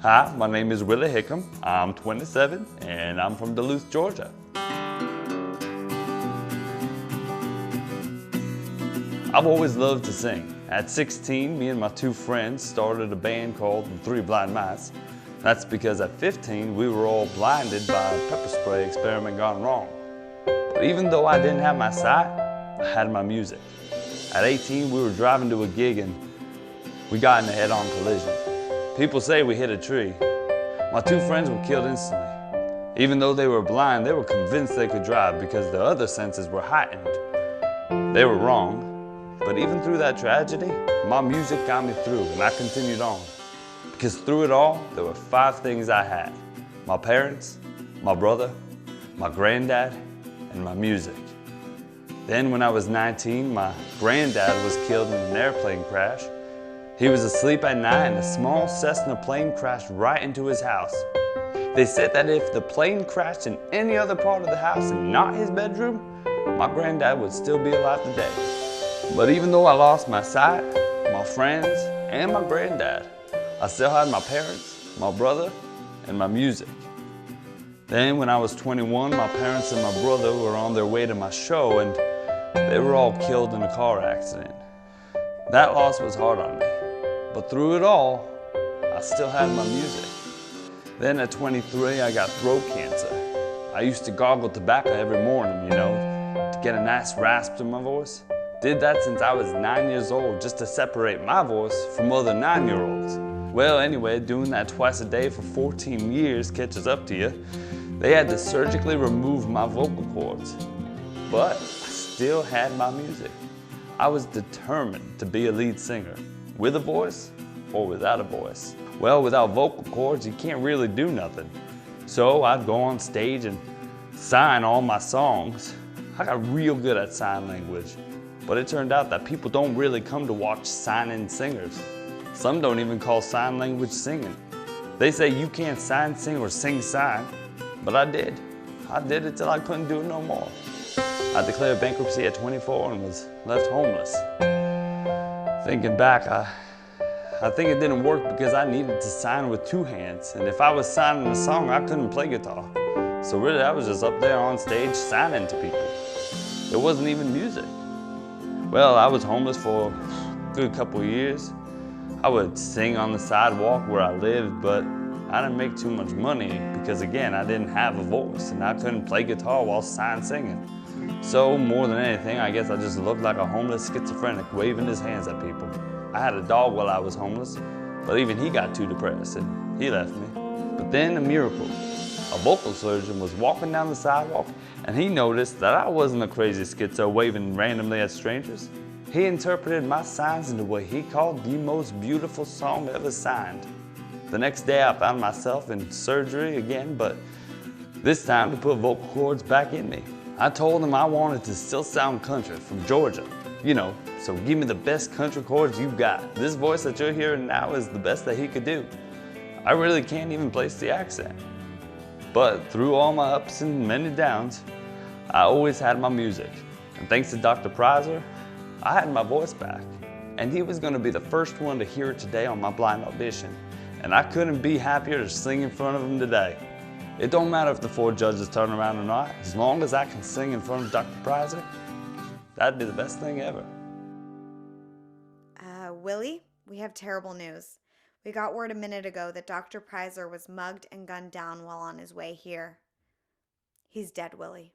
Hi, my name is Willy Hickam. I'm 27 and I'm from Duluth, Georgia. I've always loved to sing. At 16, me and my two friends started a band called the Three Blind Mice. That's because at 15, we were all blinded by a pepper spray experiment gone wrong. But even though I didn't have my sight, I had my music. At 18, we were driving to a gig and we got in a head-on collision. People say we hit a tree. My two friends were killed instantly. Even though they were blind, they were convinced they could drive because their other senses were heightened. They were wrong, but even through that tragedy, my music got me through and I continued on. Because through it all, there were 5 things I had: my parents, my brother, my granddad, and my music. Then when I was 19, my granddad was killed in an airplane crash. He was asleep at night and a small Cessna plane crashed right into his house. They said that if the plane crashed in any other part of the house and not his bedroom, my granddad would still be alive today. But even though I lost my sight, my friends, and my granddad, I still had my parents, my brother, and my music. Then when I was 21, my parents and my brother were on their way to my show and they were all killed in a car accident. That loss was hard on me. But through it all, I still had my music. Then at 23, I got throat cancer. I used to gargle tobacco every morning, to get a nice rasp to my voice. Did that since I was 9 years old, just to separate my voice from other 9-year-olds. Well, anyway, doing that twice a day for 14 years catches up to you. They had to surgically remove my vocal cords. But I still had my music. I was determined to be a lead singer. With a voice or without a voice. Well, without vocal cords, you can't really do nothing. So I'd go on stage and sign all my songs. I got real good at sign language, but it turned out that people don't really come to watch sign-in singers. Some don't even call sign language singing. They say you can't sign, sing, or sing sign, but I did. I did it till I couldn't do it no more. I declared bankruptcy at 24 and was left homeless. Thinking back, I think it didn't work because I needed to sign with 2 hands, and if I was signing a song, I couldn't play guitar. So really, I was just up there on stage signing to people. It wasn't even music. Well, I was homeless for a good couple of years. I would sing on the sidewalk where I lived, but I didn't make too much money because, again, I didn't have a voice, and I couldn't play guitar while singing. So, more than anything, I guess I just looked like a homeless schizophrenic waving his hands at people. I had a dog while I was homeless, but even he got too depressed and he left me. But then a miracle. A vocal surgeon was walking down the sidewalk and he noticed that I wasn't a crazy schizo waving randomly at strangers. He interpreted my signs into what he called the most beautiful song ever signed. The next day I found myself in surgery again, but this time to put vocal cords back in me. I told him I wanted to still sound country from Georgia, so give me the best country chords you got. This voice that you're hearing now is the best that he could do. I really can't even place the accent. But through all my ups and many downs, I always had my music. And thanks to Dr. Prizer, I had my voice back. And he was gonna be the first one to hear it today on my blind audition. And I couldn't be happier to sing in front of him today. It don't matter if the 4 judges turn around or not, as long as I can sing in front of Dr. Prizer, that'd be the best thing ever. Willie, we have terrible news. We got word a minute ago that Dr. Prizer was mugged and gunned down while on his way here. He's dead, Willie.